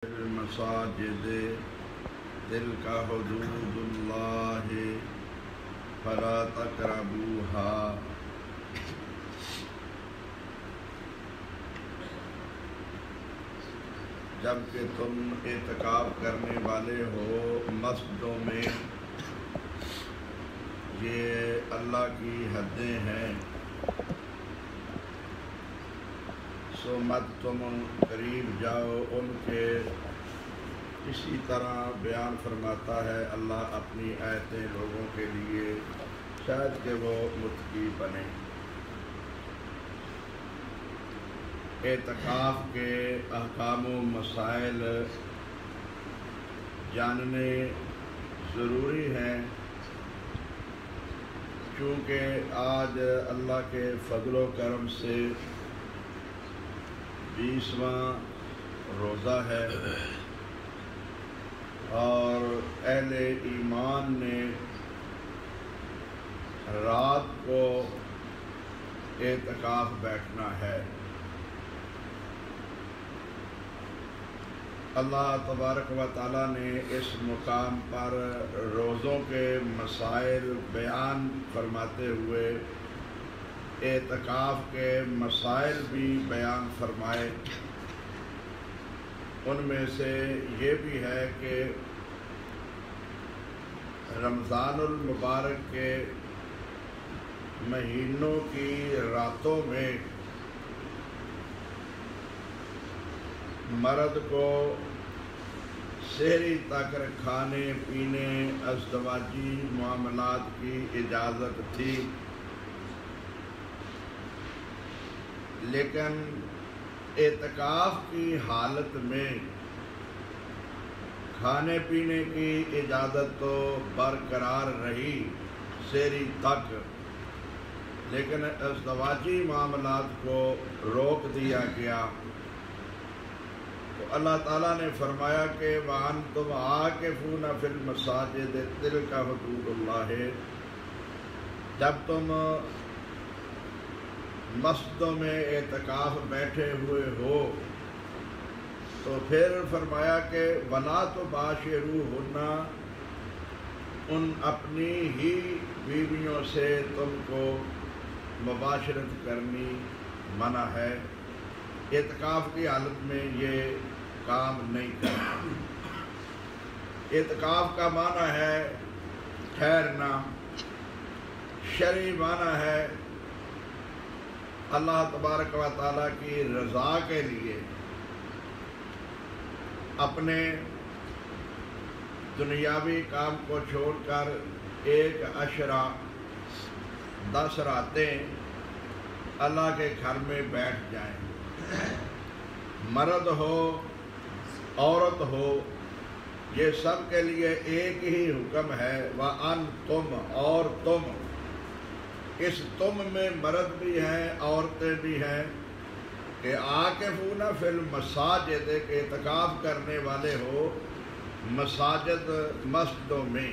المساجد تلك حدود اللہ فلا تقربوها۔ جبکہ تم اعتکاف کرنے والے ہو مسجدوں میں، یہ اللہ کی حدیں ہیں، سو مت تم قریب جاؤ ان کے۔ اسی طرح بیان فرماتا ہے اللہ اپنی آیتیں لوگوں کے لیے شاید کہ وہ متقی بنے۔ اعتکاف کے احکام و مسائل جاننے ضروری ہیں، چونکہ آج اللہ کے فضل و کرم سے 20واں روزہ ہے اور اہل ایمان نے رات کو اعتکاف بیٹھنا ہے۔ اللہ تبارک و تعالیٰ نے اس مقام پر روزوں کے مسائل بیان فرماتے ہوئے اعتکاف کے مسائل بھی بیان فرمائے۔ ان میں سے یہ بھی ہے کہ رمضان المبارک کے مہینوں کی راتوں میں مرد کو سحری تک کھانے پینے ازدواجی معاملات کی اجازت تھی، لیکن اعتکاف کی حالت میں کھانے پینے کی اجازت تو برقرار رہی سحری تک، لیکن ازدواجی معاملات کو روک دیا گیا۔ تو اللہ تعالیٰ نے فرمایا کہ وَأَنْتُمْ عَاكِفُونَ فِي الْمَسَاجِدِ تِلْكَ حُدُودُ اللَّهِ، جب تم مسجدوں میں اعتکاف بیٹھے ہوئے ہو تو پھر فرمایا کہ وَلَا تُبَاشِرُوهُنَّ، ان اپنی ہی بیویوں سے تم کو مباشرت کرنی منع ہے۔ اعتکاف کی حالت میں یہ کام نہیں کرنا۔ اعتکاف کا معنی ہے ٹھہرنا، شرعی معنی ہے اللہ تبارک و تعالیٰ کی رضا کے لیے اپنے دنیاوی کام کو چھوڑ کر ایک عشرہ 10 راتیں اللہ کے گھر میں بیٹھ جائیں۔ مرد ہو عورت ہو، یہ سب کے لیے ایک ہی حکم ہے، وَأَنْتُمْ، اور تم۔ اس تم میں مرد بھی ہیں عورتیں بھی ہیں کہ عاکفون فی المساجد، کے اعتکاف کرنے والے ہو مساجد مسجدوں میں۔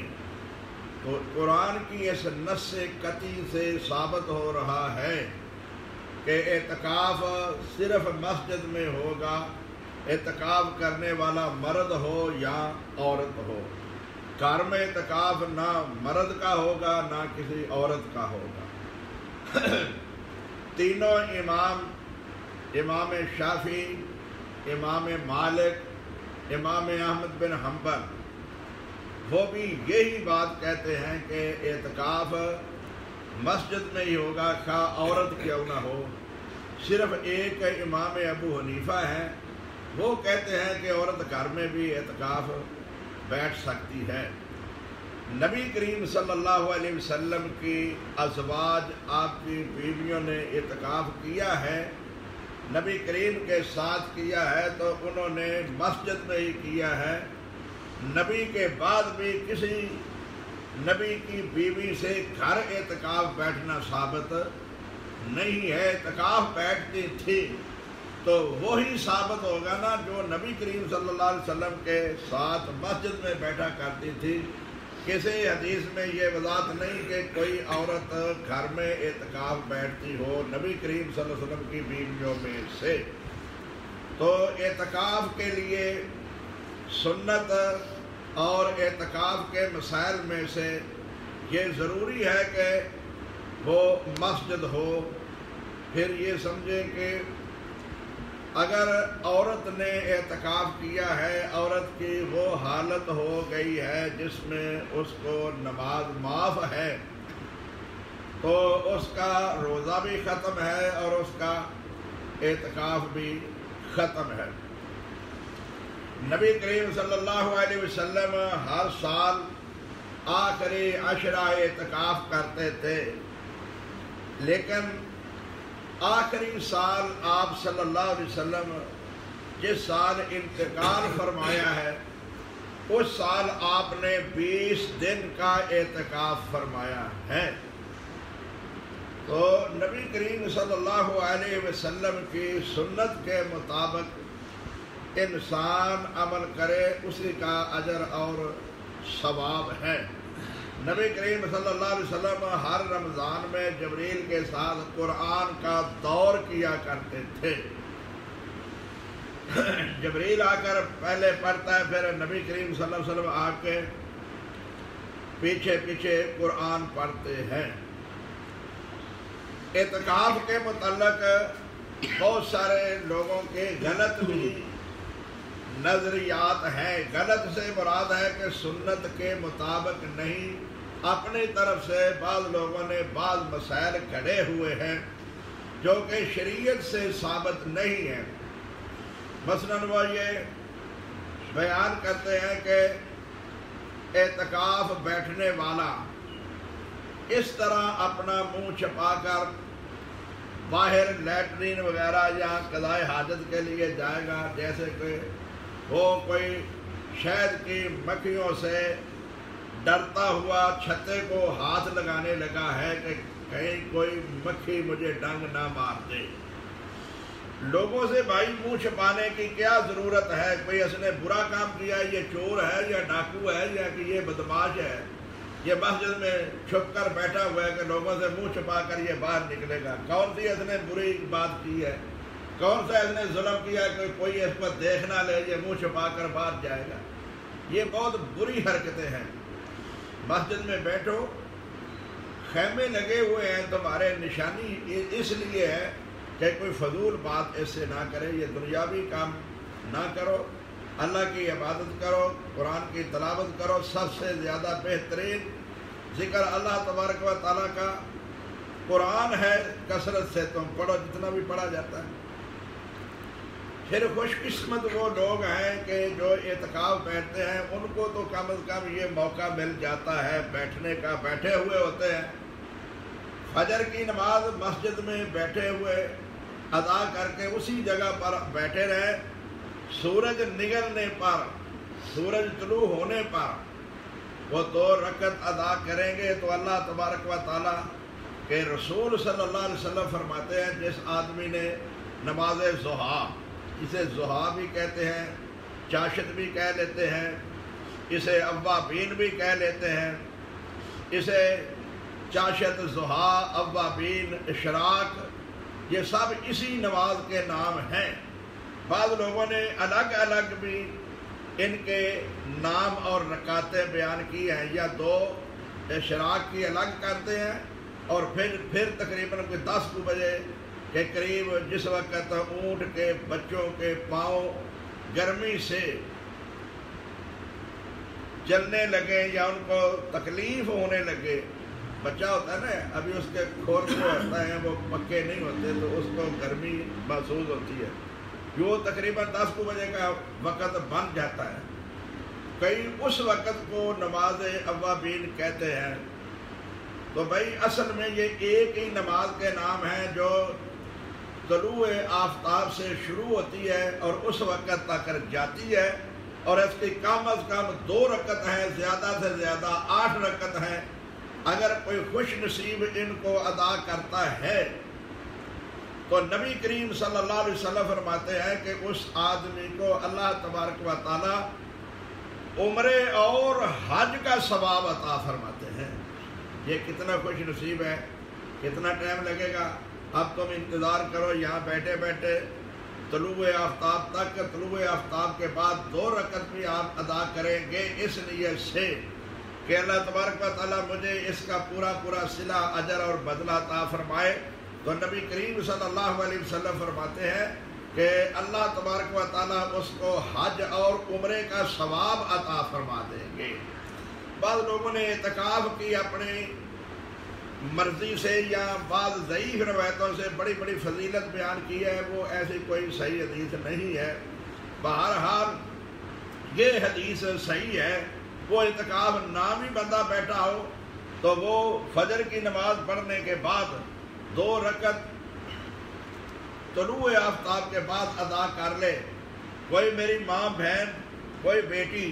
تو قرآن کی اس نص قطعی سے ثابت ہو رہا ہے کہ اعتکاف صرف مسجد میں ہوگا، اعتکاف کرنے والا مرد ہو یا عورت ہو۔ گھر میں اعتکاف نہ مرد کا ہوگا نہ کسی عورت کا ہوگا۔ تینوں امام شافعی، امام مالک، امام احمد بن حنبل، وہ بھی یہی بات کہتے ہیں کہ اعتکاف مسجد میں ہی ہوگا، خواہ عورت کیوں نہ ہو۔ صرف ایک امام ابو حنیفہ ہیں، وہ کہتے ہیں کہ عورت گھر میں بھی اعتکاف بیٹھ سکتی ہے۔ نبی کریم صلی اللہ علیہ وسلم کی ازواج، آپ کی بیویوں نے اعتکاف کیا ہے، نبی کریم کے ساتھ کیا ہے تو انہوں نے مسجد میں ہی کیا ہے۔ نبی کے بعد بھی کسی نبی کی بیوی سے گھر اعتکاف بیٹھنا ثابت نہیں ہے۔ اعتکاف بیٹھتی تھی تو وہی ثابت ہوگا نا جو نبی کریم صلی اللہ علیہ وسلم کے ساتھ مسجد میں بیٹھا کرتی تھی۔ کسی حدیث میں یہ وضاحت نہیں کہ کوئی عورت گھر میں اعتکاف بیٹھتی ہو نبی کریم صلی اللہ علیہ وسلم کی بیویوں میں سے۔ تو اعتکاف کے لیے سنت اور اعتکاف کے مسائل میں سے یہ ضروری ہے کہ وہ مسجد ہو. پھر یہ سمجھیں کہ اگر عورت نے اعتکاف کیا ہے، عورت کی وہ حالت ہو گئی ہے جس میں اس کو نماز معاف ہے، تو اس کا روزہ بھی ختم ہے اور اس کا اعتکاف بھی ختم ہے. نبی کریم صلی اللہ علیہ وسلم ہر سال آخری عشرہ اعتکاف کرتے تھے، لیکن آخری سال آپ صلی اللہ علیہ وسلم جس سال انتقال فرمایا ہے اس سال آپ نے 20 دن کا اعتکاف فرمایا ہے. تو نبی کریم صلی اللہ علیہ وسلم کی سنت کے مطابق انسان عمل کرے، اسی کا اجر اور ثواب ہے. نبی کریم صلی اللہ علیہ وسلم ہر رمضان میں جبریل کے ساتھ قرآن کا دور کیا کرتے تھے. جبریل آ کر پہلے پڑھتا ہے، پھر نبی کریم صلی اللہ علیہ وسلم آ کے پیچھے پیچھے قرآن پڑھتے ہیں. اعتکاف کے متعلق بہت سارے لوگوں کے غلط بھی نظریات ہیں. غلط سے مراد ہے کہ سنت کے مطابق نہیں، اپنی طرف سے بعض لوگوں نے بعض مسائل کھڑے ہوئے ہیں جو کہ شریعت سے ثابت نہیں ہیں. مثلاً وہ یہ بیان کرتے ہیں کہ اعتکاف بیٹھنے والا اس طرح اپنا منہ چھپا کر باہر لیٹرین وغیرہ یا قضائے حاجت کے لیے جائے گا جیسے کہ وہ کوئی شہد کی مکھیوں سے ڈرتا ہوا چھتے کو ہاتھ لگانے لگا ہے کہ کہیں کوئی مکھی مجھے ڈنگ نہ مار دے. لوگوں سے بھائی منہ چھپانے کی کیا ضرورت ہے؟ کوئی اس نے برا کام کیا، یہ چور ہے یا ڈاکو ہے یا کہ یہ بدماش ہے، یہ مسجد میں چھپ کر بیٹھا ہوا ہے کہ لوگوں سے منہ چھپا کر یہ باہر نکلے گا. کون سی اس نے بری بات کی ہے؟ کون سا اس نے ظلم کیا کہ کوئی اس کو دیکھ نہ لے، یہ منہ چھپا کر باہر جائے گا؟ یہ بہت بری حرکتیں ہیں. مسجد میں بیٹھو، خیمے لگے ہوئے ہیں، تمہارے نشانی اس لیے ہے کہ کوئی فضول بات اس سے نہ کرے. یہ دنیاوی کام نہ کرو، اللہ کی عبادت کرو، قرآن کی تلاوت کرو. سب سے زیادہ بہترین ذکر اللہ تبارک و تعالیٰ کا قرآن ہے. کثرت سے تم پڑھو، جتنا بھی پڑھا جاتا ہے. پھر خوش قسمت وہ لوگ ہیں کہ جو اعتکاف بیٹھتے ہیں، ان کو تو کم از کم یہ موقع مل جاتا ہے بیٹھنے کا. بیٹھے ہوئے ہوتے ہیں، فجر کی نماز مسجد میں بیٹھے ہوئے ادا کر کے اسی جگہ پر بیٹھے رہے. سورج نکلنے پر، سورج طلوع ہونے پر وہ 2 رکعت ادا کریں گے تو اللہ تبارک و تعالیٰ کے رسول صلی اللہ علیہ وسلم فرماتے ہیں جس آدمی نے نماز ضحیٰ، اسے ضحیٰ بھی کہتے ہیں، چاشت بھی کہہ لیتے ہیں، اسے اوابین بھی کہہ لیتے ہیں، اسے چاشت، ضحیٰ، اوابین، اشراق، یہ سب اسی نماز کے نام ہیں. بعض لوگوں نے الگ الگ بھی ان کے نام اور رکعتیں بیان کی ہیں، یا 2 اشراق کی الگ کرتے ہیں اور پھر تقریباً کوئی 10 بجے کے قریب جس وقت اونٹ کے بچوں کے پاؤں گرمی سے جلنے لگے یا ان کو تکلیف ہونے لگے. بچہ ہوتا ہے نا، ابھی اس کے کھور جو ہوتا ہے وہ پکے نہیں ہوتے تو اس کو گرمی محسوس ہوتی ہے. جو تقریباً 10 بجے کا وقت بن جاتا ہے. کئی اس وقت کو نماز اوابین کہتے ہیں. تو بھائی اصل میں یہ ایک ہی نماز کے نام ہیں جو طلوع آفتاب سے شروع ہوتی ہے اور اس وقت تک جاتی ہے، اور اس کی کم از کم 2 رکعت ہیں، زیادہ سے زیادہ 8 رکعت ہیں. اگر کوئی خوش نصیب ان کو ادا کرتا ہے تو نبی کریم صلی اللہ علیہ وسلم فرماتے ہیں کہ اس آدمی کو اللہ تبارک و تعالیٰ عمرے اور حج کا ثواب عطا فرماتے ہیں. یہ کتنا خوش نصیب ہے. کتنا ٹائم لگے گا؟ اب تم انتظار کرو یہاں بیٹھے بیٹھے طلوع آفتاب تک، طلوع آفتاب کے بعد 2 رکعت بھی آپ ادا کریں گے اس نیت سے کہ اللہ تبارک و تعالیٰ مجھے اس کا پورا پورا صلہ اجر اور بدلہ عطا فرمائے، تو نبی کریم صلی اللہ علیہ وسلم فرماتے ہیں کہ اللہ تبارک و تعالیٰ اس کو حج اور عمرے کا ثواب عطا فرما دیں گے۔ بعض لوگوں نے اعتکاف کی اپنی مرضی سے یا بعض ضعیف روایتوں سے بڑی بڑی فضیلت بیان کی ہے، وہ ایسی کوئی صحیح حدیث نہیں ہے۔ بہرحال یہ حدیث صحیح ہے، وہ اعتکاف نہ بھی بندہ بیٹھا ہو تو وہ فجر کی نماز پڑھنے کے بعد 2 رکعت طلوع آفتاب کے بعد ادا کر لے۔ کوئی میری ماں بہن، کوئی بیٹی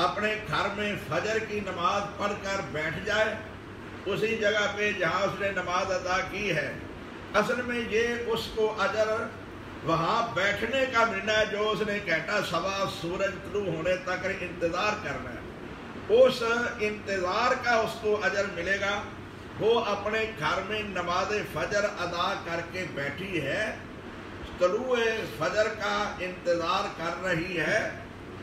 اپنے گھر میں فجر کی نماز پڑھ کر بیٹھ جائے اسی جگہ پہ جہاں اس نے نماز ادا کی ہے، اصل میں یہ اس کو اجر وہاں بیٹھنے کا ملنا ہے جو اس نے گھنٹہ سوا سورج طلوع ہونے تک انتظار کرنا ہے، اس انتظار کا اس کو اجر ملے گا۔ وہ اپنے گھر میں نماز فجر ادا کر کے بیٹھی ہے، طلوع فجر کا انتظار کر رہی ہے،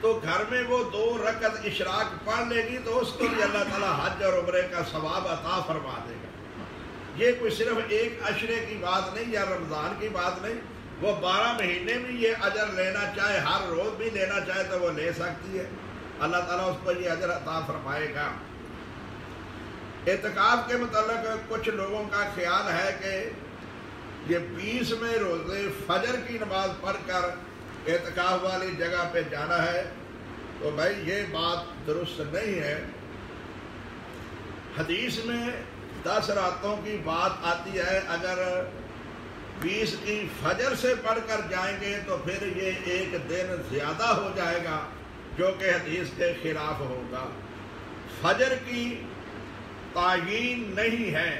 تو گھر میں وہ 2 رکعت اشراق پڑھ لے گی تو اس کو بھی اللہ تعالیٰ حج اور عمرے کا ثواب عطا فرما دے گا۔ یہ کوئی صرف ایک عشرے کی بات نہیں یا رمضان کی بات نہیں، وہ 12 مہینے بھی یہ اجر لینا چاہے، ہر روز بھی لینا چاہے تو وہ لے سکتی ہے، اللہ تعالیٰ اس کو یہ اجر عطا فرمائے گا۔ اعتکاف کے متعلق کچھ لوگوں کا خیال ہے کہ یہ 20 روزے فجر کی نماز پڑھ کر اعتکاف والی جگہ پہ جانا ہے، تو بھائی یہ بات درست نہیں ہے۔ حدیث میں 10 راتوں کی بات آتی ہے، اگر 20 کی فجر سے پڑھ کر جائیں گے تو پھر یہ 1 دن زیادہ ہو جائے گا جو کہ حدیث کے خلاف ہوگا۔ فجر کی تعیین نہیں ہے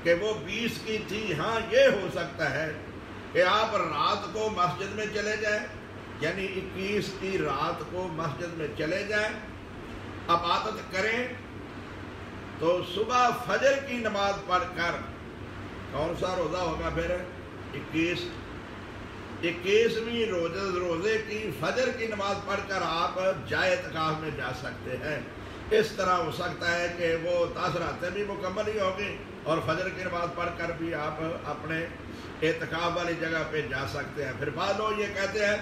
کہ وہ 20 کی تھی، ہاں یہ ہو سکتا ہے کہ آپ رات کو مسجد میں چلے جائیں، یعنی 21 کی رات کو مسجد میں چلے جائیں، عبادت کریں، تو صبح فجر کی نماز پڑھ کر کون سا روزہ ہوگا پھر 21ویں روزے کی فجر کی نماز پڑھ کر آپ جائے اعتکاف میں جا سکتے ہیں۔ اس طرح ہو سکتا ہے کہ وہ 10 راتیں بھی مکمل ہی ہوگی اور فجر کی نماز پڑھ کر بھی آپ اپنے اعتکاف والی جگہ پہ جا سکتے ہیں۔ پھر بعض لوگ یہ کہتے ہیں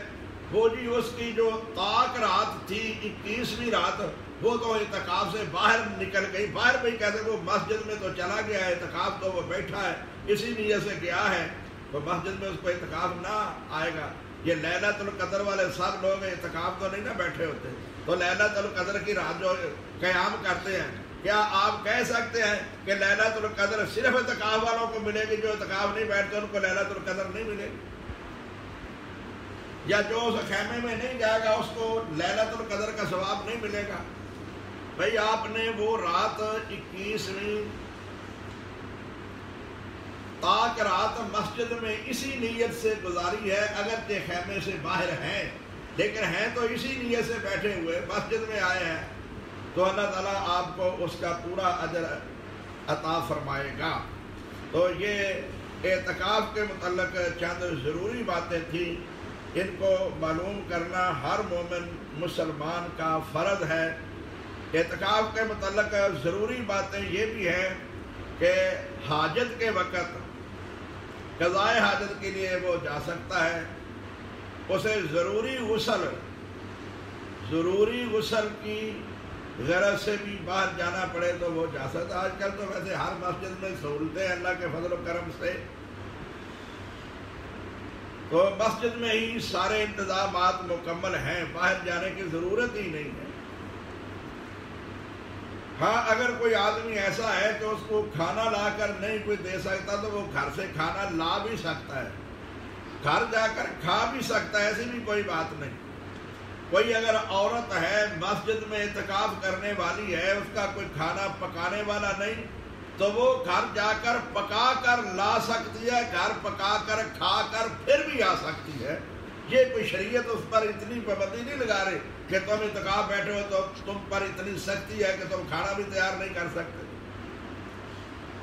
وہ جی اس کی جو طاق رات تھی 21ویں رات وہ تو اعتکاف سے باہر نکل گئی، باہر بھی کہتے ہیں وہ مسجد میں تو چلا گیا ہے، اعتکاف تو وہ بیٹھا ہے اسی نیت سے گیا ہے، تو مسجد میں اس کو اعتکاف نہ آئے گا۔ یہ لیلۃ القدر والے سب لوگ اعتکاف تو نہیں نہ بیٹھے ہوتے، تو لیلۃ القدر کی رات جو قیام کرتے ہیں، کیا آپ کہہ سکتے ہیں کہ لیلۃ القدر صرف اعتکاف والوں کو ملے گی، جو اعتکاف نہیں بیٹھتے ان کو لیلۃ القدر نہیں ملے گی؟ یا جو اس خیمے میں نہیں جائے گا اس کو لیلۃ القدر کا ثواب نہیں ملے گا؟ بھئی آپ نے وہ رات 21ویں تاک رات مسجد میں اسی نیت سے گزاری ہے، اگرچہ خیمے سے باہر ہیں لیکن ہیں تو اسی نیت سے بیٹھے ہوئے مسجد میں آئے ہیں، تو اللہ تعالیٰ آپ کو اس کا پورا اجر عطا فرمائے گا۔ تو یہ اعتکاف کے متعلق چند ضروری باتیں تھیں، ان کو معلوم کرنا ہر مومن مسلمان کا فرض ہے۔ اعتکاف کے متعلق ضروری باتیں یہ بھی ہیں کہ حاجت کے وقت قضائے حاجت کے لیے وہ جا سکتا ہے، اسے ضروری غسل کی غرض سے بھی باہر جانا پڑے تو وہ جا سکتا ہے۔ آج کل تو ویسے ہر مسجد میں سہولتیں اللہ کے فضل و کرم سے، تو مسجد میں ہی سارے انتظامات مکمل ہیں، باہر جانے کی ضرورت ہی نہیں ہے۔ ہاں اگر کوئی آدمی ایسا ہے کہ اس کو کھانا لا کر نہیں کوئی دے سکتا تو وہ گھر سے کھانا لا بھی سکتا ہے، گھر جا کر کھا بھی سکتا ہے، ایسی بھی کوئی بات نہیں۔ کوئی اگر عورت ہے مسجد میں اعتکاف کرنے والی ہے، اس کا کوئی کھانا پکانے والا نہیں، تو وہ گھر جا کر پکا کر لا سکتی ہے، گھر پکا کر کھا کر پھر بھی آ سکتی ہے۔ یہ کوئی شریعت اس پر اتنی پابندی نہیں لگا رہی کہ تم اعتکاف بیٹھے ہو تو تم پر اتنی سختی ہے کہ تم کھانا بھی تیار نہیں کر سکتے۔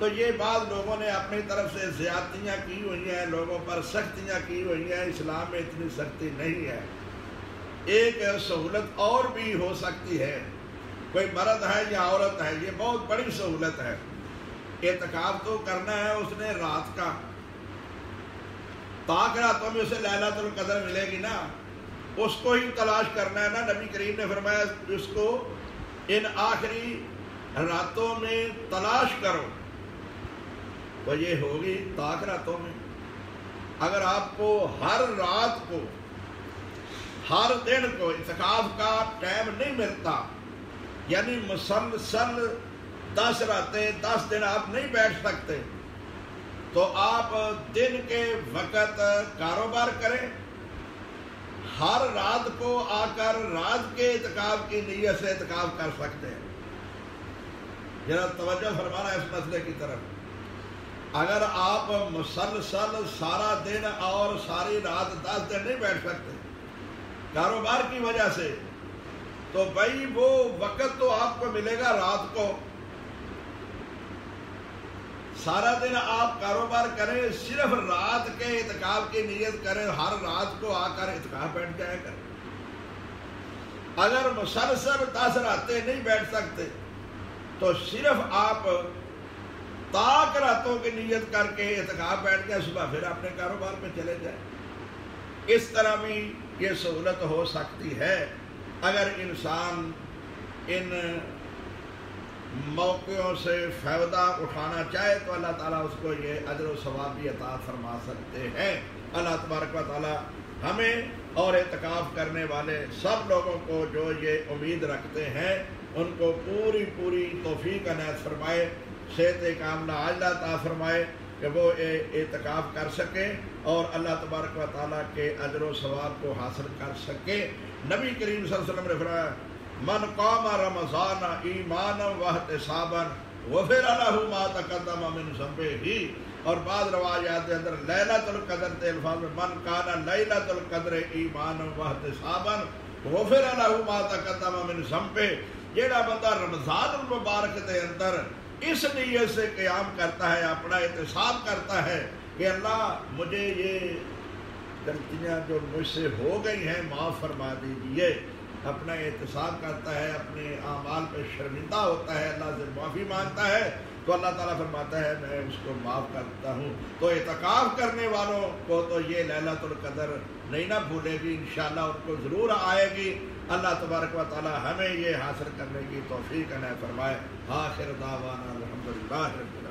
تو یہ بعض لوگوں نے اپنی طرف سے زیادتیاں کی ہوئی ہیں، لوگوں پر سختیاں کی ہوئی ہیں. اسلام میں اتنی سختی نہیں ہے. ایک سہولت اور بھی ہو سکتی ہے. کوئی مرد ہے یا عورت ہے، یہ بہت بڑی سہولت ہے. اعتکاف تو کرنا ہے اس نے رات کا، پاک راتوں میں اسے لیلۃ القدر ملے گی نا، اس کو ہی تلاش کرنا ہے نا. نبی کریم نے فرمایا اس کو ان آخری راتوں میں تلاش کرو، تو یہ ہوگی پاک راتوں میں. اگر آپ کو ہر رات کو ہر دن کو اعتکاف کا ٹائم نہیں ملتا، یعنی مسلسل 10 راتیں 10 دن آپ نہیں بیٹھ سکتے، تو آپ دن کے وقت کاروبار کریں، ہر رات کو آ کر رات کے اعتکاف کی نیت سے اعتکاف کر سکتے ہیں. ذرا توجہ فرمانا اس مسئلے کی طرف. اگر آپ مسلسل سارا دن اور ساری رات 10 دن نہیں بیٹھ سکتے کاروبار کی وجہ سے، تو بھائی وہ وقت تو آپ کو ملے گا رات کو. سارا دن آپ کاروبار کریں، صرف رات کے اعتکاف کی نیت کریں، ہر رات کو آ کر اعتکاف بیٹھ جائے کریں. اگر مسلسل 10 راتیں نہیں بیٹھ سکتے تو صرف آپ طاق راتوں کی نیت کر کے اعتکاف بیٹھ جائیں، صبح پھر اپنے کاروبار پہ چلے جائیں. اس طرح بھی یہ سہولت ہو سکتی ہے. اگر انسان ان موقعوں سے فائدہ اٹھانا چاہے تو اللہ تعالیٰ اس کو یہ اجر و ثواب بھی عطا فرما سکتے ہیں. اللہ تبارک و تعالیٰ ہمیں اور اعتکاف کرنے والے سب لوگوں کو جو یہ امید رکھتے ہیں ان کو پوری توفیق عنایت فرمائے، صحت کاملہ عاجلہ عطا فرمائے کہ وہ اعتکاف کر سکیں اور اللہ تبارک و تعالیٰ کے اجر و ثواب کو حاصل کر سکیں. نبی کریم صلی اللہ علیہ وسلم نے فرمایا من قام رمضان ایمانا واحتسابا غفر له ما تقدم من ذنبه. اور بعض روایات کے اندر لیلۃ القدر کے الفاظ میں من کان لیلۃ القدر ایمانا واحتسابا غفر له ما تقدم من ذنبه. جیڑا بندہ رمضان المبارک کے اندر اس نیت سے قیام کرتا ہے، اپنا احتساب کرتا ہے کہ اللہ مجھے یہ غلطیاں جو مجھ سے ہو گئی ہیں معاف فرما دیجیے، اپنا احتساب کرتا ہے، اپنے اعمال پہ شرمندہ ہوتا ہے، اللہ سے معافی مانگتا ہے، تو اللہ تعالیٰ فرماتا ہے میں اس کو معاف کرتا ہوں. تو اعتکاف کرنے والوں کو تو یہ لیلۃ القدر نہیں نہ بھولے گی، انشاءاللہ ان کو ضرور آئے گی. اللہ تبارک و تعالیٰ ہمیں یہ حاصل کرنے کی توفیق عنایت فرمائے. آخر دعوانا الحمدللہ رب العالمین.